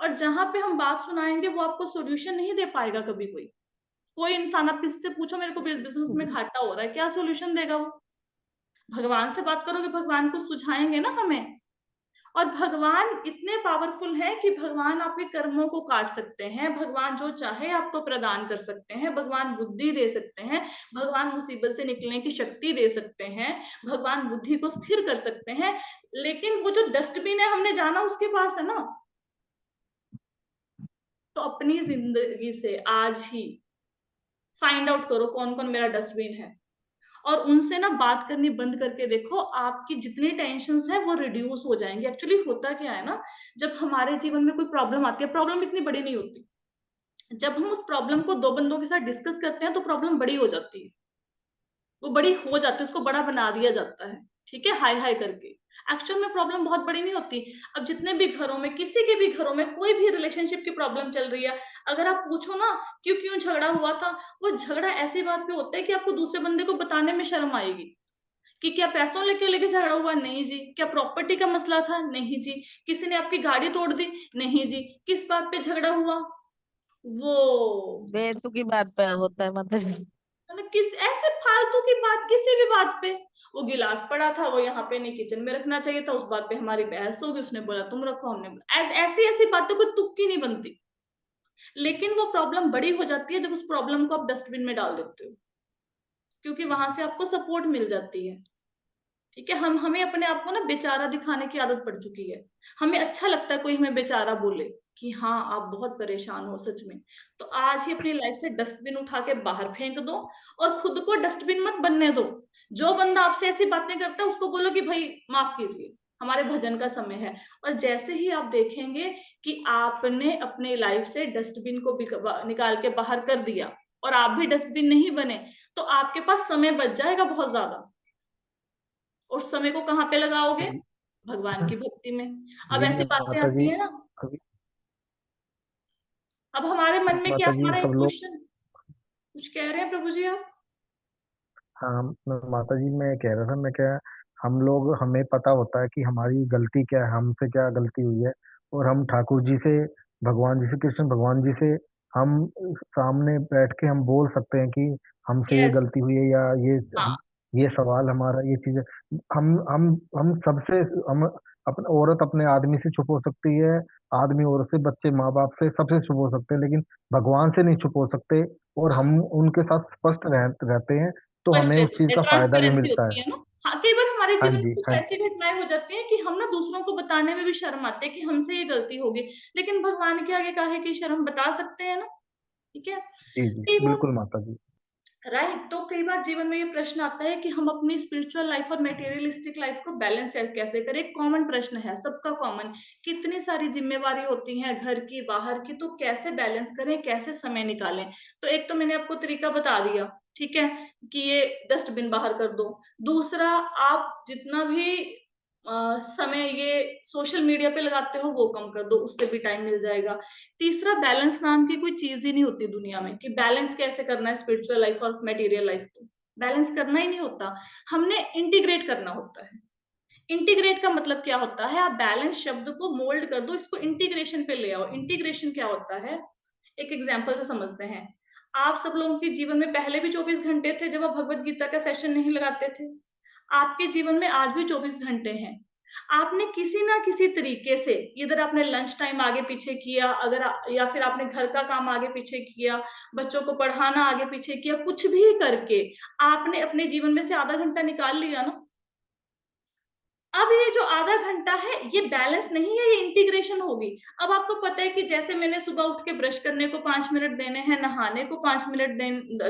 और जहां पे हम बात सुनाएंगे वो आपको सोल्यूशन नहीं दे पाएगा कभी। कोई इंसान, आप किससे पूछो मेरे को बिजनेस में घाटा हो रहा है, क्या सोल्यूशन देगा वो? भगवान से बात करोगे, भगवान को सुझाएंगे ना हमें। और भगवान इतने पावरफुल हैं कि भगवान आपके कर्मों को काट सकते हैं, भगवान जो चाहे आपको प्रदान कर सकते हैं, भगवान बुद्धि दे सकते हैं, भगवान मुसीबत से निकलने की शक्ति दे सकते हैं, भगवान बुद्धि को स्थिर कर सकते हैं। लेकिन वो जो डस्टबिन है, हमने जाना उसके पास है ना। तो अपनी जिंदगी से आज ही फाइंड आउट करो कौन कौन मेरा डस्टबिन है, और उनसे ना बात करनी बंद करके देखो, आपकी जितनी टेंशन्स है वो रिड्यूस हो जाएंगी। एक्चुअली होता क्या है ना, जब हमारे जीवन में कोई प्रॉब्लम आती है, प्रॉब्लम इतनी बड़ी नहीं होती, जब हम उस प्रॉब्लम को 2 बंदों के साथ डिस्कस करते हैं तो प्रॉब्लम बड़ी हो जाती है, वो बड़ी हो जाती है, उसको बड़ा बना दिया जाता है, ठीक है, हाय हाय करके। एक्चुअल में प्रॉब्लम बहुत बड़ी नहीं होती। अब जितने भी घरों में, किसी के भी घरों में कोई भी रिलेशनशिप की प्रॉब्लम चल रही है, अगर आप पूछो ना क्यों क्यों झगड़ा हुआ था, वो झगड़ा ऐसी बात पे होता है कि आपको दूसरे बंदे को बताने में शर्म आएगी कि क्या पैसों लेके झगड़ा हुआ? नहीं जी। क्या प्रॉपर्टी का मसला था? नहीं जी। किसी ने आपकी गाड़ी तोड़ दी? नहीं जी। किस बात पे झगड़ा हुआ? वो बेतुकी बात पे होता है माता जी। मतलब किस ऐसे फालतू की बात, किसी भी बात पे, वो गिलास पड़ा था, वो यहाँ पे नहीं किचन में रखना चाहिए था, उस बात पे हमारी बहस होगी, उसने बोला तुम रखो, हमने बोला, ऐसी ऐसी बातें कोई तुक्की नहीं बनती। लेकिन वो प्रॉब्लम बड़ी हो जाती है जब उस प्रॉब्लम को आप डस्टबिन में डाल देते हो, क्योंकि वहां से आपको सपोर्ट मिल जाती है, ठीक है? हमें अपने आप को ना बेचारा दिखाने की आदत पड़ चुकी है। हमें अच्छा लगता है कोई हमें बेचारा बोले कि हाँ आप बहुत परेशान हो सच में। तो आज ही अपनी लाइफ से डस्टबिन उठा के बाहर फेंक दो, और खुद को डस्टबिन मत बनने दो। जो बंदा आपसे ऐसी बातें करता है उसको बोलो कि भाई माफ कीजिए, हमारे भजन का समय है। और जैसे ही आप देखेंगे कि आपने अपनी लाइफ से डस्टबिन को निकाल के बाहर कर दिया, और आप भी डस्टबिन नहीं बने, तो आपके पास समय बच जाएगा बहुत ज्यादा। और समय को कहाँ पे लगाओगे? भगवान की भक्ति में। अब यही ऐसी है बातें माता आती जी। है ना, अभी अब हमारे मन में क्या, माता जी हमारा एक सब लोग, क्वेश्चन, कुछ कह रहे हैं प्रभु जी आप? हाँ माता जी मैं कह रहा था, मैं क्या, हम लोग, हमें पता होता है कि हमारी गलती क्या है, हमसे क्या गलती हुई है, और हम ठाकुर जी से, भगवान जी से, कृष्ण भगवान जी से हम सामने बैठ के हम बोल सकते हैं कि हमसे ये यस। गलती हुई है, या ये हाँ, ये सवाल हमारा, ये चीजें हम सबसे, हम अपने, औरत अपने आदमी से छुप हो सकती है, आदमी औरत से, बच्चे माँ बाप से, सबसे छुप हो सकते हैं, लेकिन भगवान से नहीं छुप हो सकते। और हाँ, हम उनके साथ स्पष्ट रहते हैं, तो फर्स्ट हमें रह उस चीज सकते हैं, का फायदा भी ट्रांसपेरेंसी मिलता होती है। है ना। हाँ, कई बार हमारे हाँ जीवन में जी, कुछ हाँ ऐसी घटनाएं हो जाती हैं कि हम ना दूसरों को बताने में भी शर्म आते हैं कि हमसे ये गलती होगी, लेकिन भगवान के आगे काहे की शर्म, बता सकते हैं ना। ठीक है। जी जी कई बार, बिल्कुल माता जी। राइट, तो कई बार जीवन में ये प्रश्न आता है कि हम अपनी स्पिरिचुअल लाइफ और मटेरियलिस्टिक लाइफ को बैलेंस कैसे करें। एक कॉमन प्रश्न है, सबका कॉमन। कितनी सारी जिम्मेवारी होती हैं घर की, बाहर की, तो कैसे बैलेंस करें, कैसे समय निकालें? तो एक तो मैंने आपको तरीका बता दिया, ठीक है, कि ये डस्टबिन बाहर कर दो। दूसरा, आप जितना भी समय ये सोशल मीडिया पे लगाते हो वो कम कर दो, उससे भी टाइम मिल जाएगा। तीसरा, बैलेंस नाम की कोई चीज ही नहीं होती दुनिया में कि बैलेंस कैसे करना है स्पिरिचुअल लाइफ और मटेरियल लाइफ को। बैलेंस करना ही नहीं होता, हमने इंटीग्रेट करना होता है। इंटीग्रेट का मतलब क्या होता है? आप बैलेंस शब्द को मोल्ड कर दो, इसको इंटीग्रेशन पे ले आओ। इंटीग्रेशन क्या होता है? एक एग्जाम्पल से समझते हैं। आप सब लोगों के जीवन में पहले भी 24 घंटे थे जब आप भगवत गीता का सेशन नहीं लगाते थे। आपके जीवन में आज भी 24 घंटे हैं। आपने किसी ना किसी तरीके से, इधर आपने लंच टाइम आगे पीछे किया, या फिर आपने घर का काम आगे पीछे किया, बच्चों को पढ़ाना आगे पीछे किया, कुछ भी करके आपने अपने जीवन में से आधा घंटा निकाल लिया ना। अब ये जो आधा घंटा है ये बैलेंस नहीं है, ये इंटीग्रेशन होगी। अब आपको पता है कि जैसे मैंने सुबह उठ के ब्रश करने को 5 मिनट देने हैं, नहाने को 5 मिनट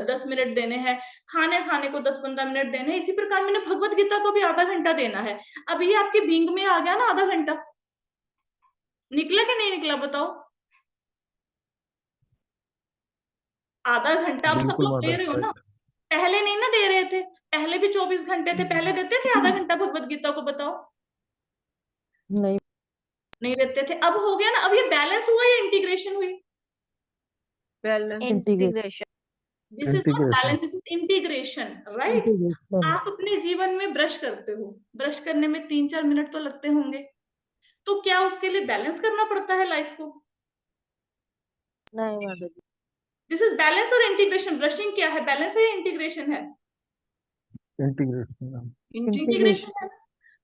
10 मिनट देने हैं, खाने खाने को 10-15 मिनट देने हैं, इसी प्रकार मैंने भगवत गीता को भी आधा घंटा देना है। अब ये आपके बींग में आ गया ना आधा घंटा, निकला कि नहीं निकला बताओ? आधा घंटा आप सब बिल्कुल लोग माता दे जी, रहे हो ना। राइट। पहले नहीं ना दे रहे थे, पहले भी 24 घंटे थे, पहले देते थे आधा घंटा भगवत गीता को, बताओ? नहीं, नहीं देते थे। अब हो गया ना, अब ये बैलेंस हुआ या इंटीग्रेशन हुई? Balance. Integration. This is not integration. Balance, this is integration, right. Integration. आप अपने जीवन में ब्रश करते हो, ब्रश करने में 3-4 मिनट तो लगते होंगे, तो क्या उसके लिए बैलेंस करना पड़ता है लाइफ को? नहीं माता जी। दिस इज बैलेंस और इंटीग्रेशन। ब्रशिंग क्या है, बैलेंस है या इंटीग्रेशन है? इंटीग्रेशन। Integration integration. है।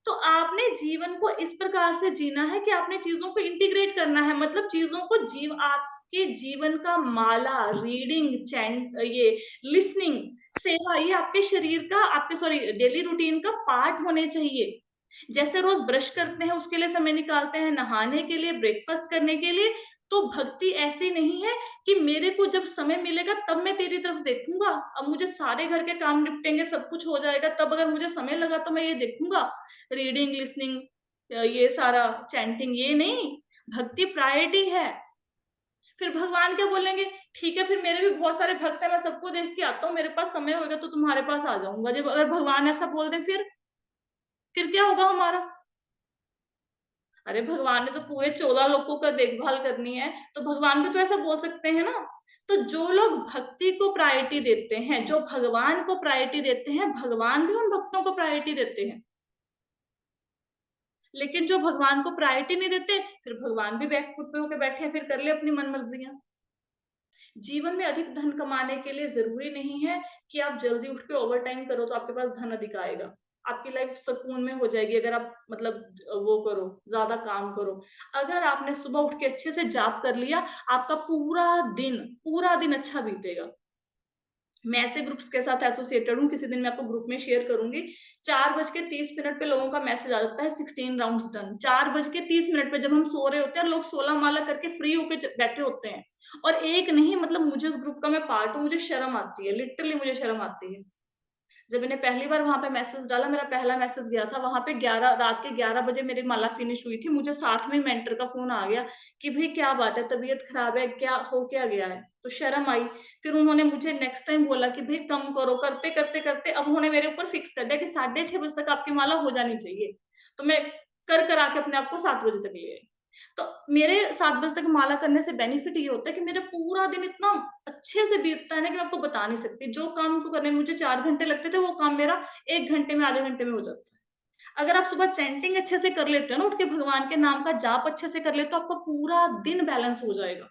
तो आपने जीवन को इस प्रकार से जीना है कि आपने चीजों को इंटीग्रेट करना है, मतलब चीजों को आपके जीवन का माला, रीडिंग, चैंट, ये लिसनिंग, सेवा, ये आपके शरीर का, आपके सॉरी डेली रूटीन का पार्ट होने चाहिए। जैसे रोज ब्रश करते हैं उसके लिए समय निकालते हैं, नहाने के लिए, ब्रेकफास्ट करने के लिए, तो भक्ति ऐसी नहीं है कि मेरे को जब समय मिलेगा तब मैं तेरी तरफ देखूंगा, अब मुझे सारे घर के काम निपटेंगे, सब कुछ हो जाएगा, तब अगर मुझे समय लगा तो मैं ये देखूंगा, रीडिंग, लिसनिंग, ये सारा चैंटिंग, ये नहीं। भक्ति प्रायोरिटी है। फिर भगवान क्या बोलेंगे? ठीक है, फिर मेरे भी बहुत सारे भक्त हैं, मैं सबको देख के आता हूँ, मेरे पास समय होगा तो तुम्हारे पास आ जाऊंगा। जब अगर भगवान ऐसा बोल दे फिर क्या होगा हमारा? अरे भगवान ने तो पूरे 14 लोगों का देखभाल करनी है, तो भगवान भी तो ऐसा बोल सकते हैं ना। तो जो लोग भक्ति को प्रायोरिटी देते हैं, जो भगवान को प्रायोरिटी देते हैं, भगवान भी उन भक्तों को प्रायोरिटी देते हैं। लेकिन जो भगवान को प्रायोरिटी नहीं देते, फिर भगवान भी बैक फुट पे होके बैठे हैं, फिर कर ले अपनी मन मर्जियां। जीवन में अधिक धन कमाने के लिए जरूरी नहीं है कि आप जल्दी उठ के ओवर टाइम करो तो आपके पास धन अधिक आएगा। आपकी लाइफ सुकून में हो जाएगी अगर आप मतलब वो करो, ज्यादा काम करो। अगर आपने सुबह उठ के अच्छे से जाप कर लिया, आपका पूरा दिन अच्छा बीतेगा। मैं ऐसे ग्रुप्स के साथ एसोसिएटेड हूँ, किसी दिन मैं आपको ग्रुप में शेयर करूंगी। 4:30 पे लोगों का मैसेज आ जाता है 16 राउंड्स डन। 4:30 पे जब हम सो रहे होते हैं, लोग 16 माला करके फ्री होके बैठे होते हैं। और एक नहीं, मतलब मुझे उस ग्रुप का मैं पार्ट हूँ, मुझे शर्म आती है, लिटरली मुझे शर्म आती है। जब मैंने पहली बार वहां पे मैसेज डाला, मेरा पहला मैसेज गया था वहां पे रात के 11 बजे मेरी माला फिनिश हुई थी। मुझे साथ में मेंटर का फोन आ गया कि भाई क्या बात है, तबीयत खराब है, क्या हो क्या गया है। तो शर्म आई। फिर उन्होंने मुझे नेक्स्ट टाइम बोला कि भाई कम करो, करते करते करते अब उन्होंने मेरे ऊपर फिक्स कर दिया कि 6:30 बजे तक आपकी माला हो जानी चाहिए। तो मैं कर आके अपने आप को 7 बजे तक ले आई। तो मेरे 7 बजे तक माला करने से बेनिफिट ये होता है कि मेरा पूरा दिन इतना अच्छे से बीतता है ना कि मैं आपको बता नहीं सकती। जो काम को करने में मुझे 4 घंटे लगते थे, वो काम मेरा 1 घंटे में, आधे घंटे में हो जाता है। अगर आप सुबह चैंटिंग अच्छे से कर लेते हो ना, उठ के भगवान के नाम का जाप अच्छे से कर लेते हो, आपका पूरा दिन बैलेंस हो जाएगा।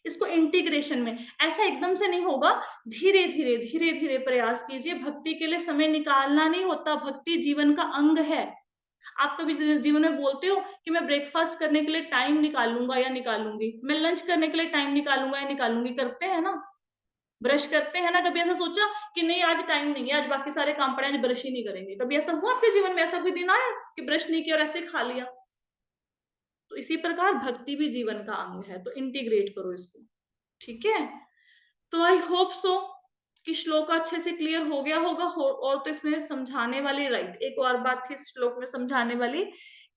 इसको इंटीग्रेशन में, ऐसा एकदम से नहीं होगा, धीरे धीरे धीरे धीरे प्रयास कीजिए। भक्ति के लिए समय निकालना नहीं होता, भक्ति जीवन का अंग है। आप कभी जीवन में बोलते हो कि मैं ब्रेकफास्ट करने के लिए टाइम निकालूंगा या निकालूंगी, मैं लंच करने के लिए टाइम निकालूंगा या निकालूंगी, करते हैं ना? ब्रश करते हैं ना? कभी ऐसा सोचा कि नहीं आज टाइम नहीं है, आज बाकी सारे काम पड़े, आज ब्रश ही नहीं करेंगे? कभी ऐसा हुआ आपके जीवन में? ऐसा कोई दिन आया कि ब्रश नहीं किया और ऐसे खा लिया? तो इसी प्रकार भक्ति भी जीवन का अंग है, तो इंटीग्रेट करो इसको, ठीक है? तो आई होप सो कि श्लोक अच्छे से क्लियर हो गया होगा। और तो इसमें समझाने वाली, राइट, एक और बात थी इस श्लोक में समझाने वाली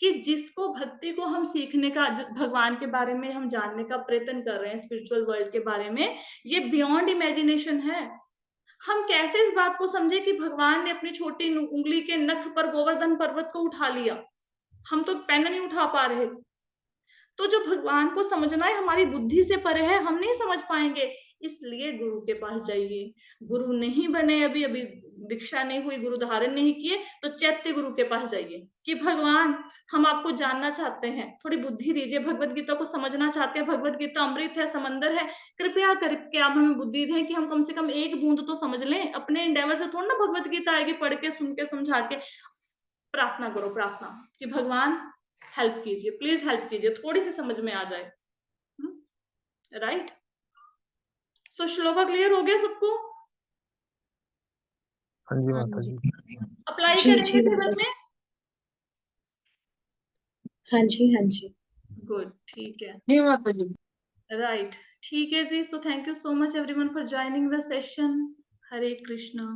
कि जिसको भक्ति को हम सीखने का, भगवान के बारे में हम जानने का प्रयत्न कर रहे हैं, स्पिरिचुअल वर्ल्ड के बारे में, ये बियॉन्ड इमेजिनेशन है। हम कैसे इस बात को समझे कि भगवान ने अपनी छोटी उंगली के नख पर गोवर्धन पर्वत को उठा लिया, हम तो पेन नहीं उठा पा रहे। तो जो भगवान को समझना है हमारी बुद्धि से परे है, हम नहीं समझ पाएंगे। इसलिए गुरु के पास जाइए। गुरु नहीं बने, अभी दीक्षा नहीं हुई, गुरु धारण नहीं किए, तो चैत्य गुरु के पास जाइए कि भगवान हम आपको जानना चाहते हैं, थोड़ी बुद्धि दीजिए, भगवत गीता को समझना चाहते हैं, भगवत गीता अमृत है, समंदर है, कृपया करके आप हमें बुद्धि दें कि हम कम से कम एक बूंद तो समझ लें। अपने इंडेवर से थोड़ा ना भगवत गीता आएगी, पढ़ के, सुन के, समझा के। प्रार्थना करो, प्रार्थना कि भगवान हेल्प कीजिए, प्लीज हेल्प कीजिए, थोड़ी सी समझ में आ जाए। राइट? सो श्लोका क्लियर हो गया सबको? हाँ जी माता जी। अप्लाई जी, करेंगे जी, जीवन में? हाँ जी, हाँ जी। गुड, ठीक है, जी माता जी। राइट, ठीक है जी। So thank you so much everyone for joining the session. Hare Krishna.